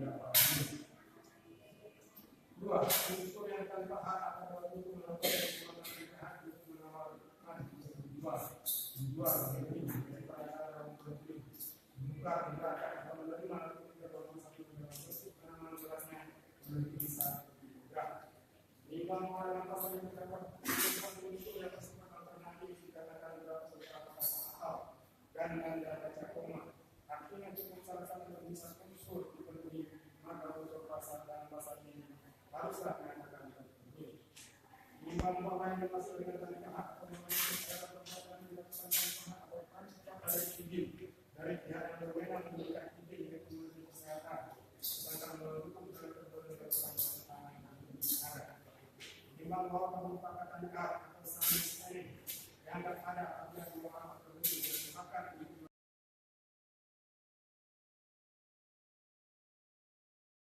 Dua, unsur yang tanpa hak adalah untuk melakukan hak untuk menawarkan menjual daripada membuka atau menerima keperluan satu dalam bentuk penanaman jelasnya lebih bisa juga. Lima orang pasal yang terdapat unsur yang bersifat alternatif dikatakan dalam beberapa pasal akal dan anda baca koma. Artinya cukup salah satu yang bisa unsur dipenuhi, maka unsur pasal dan pasal ini haruslah mengatakan terpenuhi. Lima orang yang masuk dengan tanpa hak atau memenuhi secara perbuatan dilakukan tanpa hak atau tanpa ada izin dari pihak yang berwenang memberikan izin dari Kementerian Kesehatan, sedangkan mendukung dalam berbagai perbuatan ada. Lima orang merupakan hak atau saling yang tidak ada apabila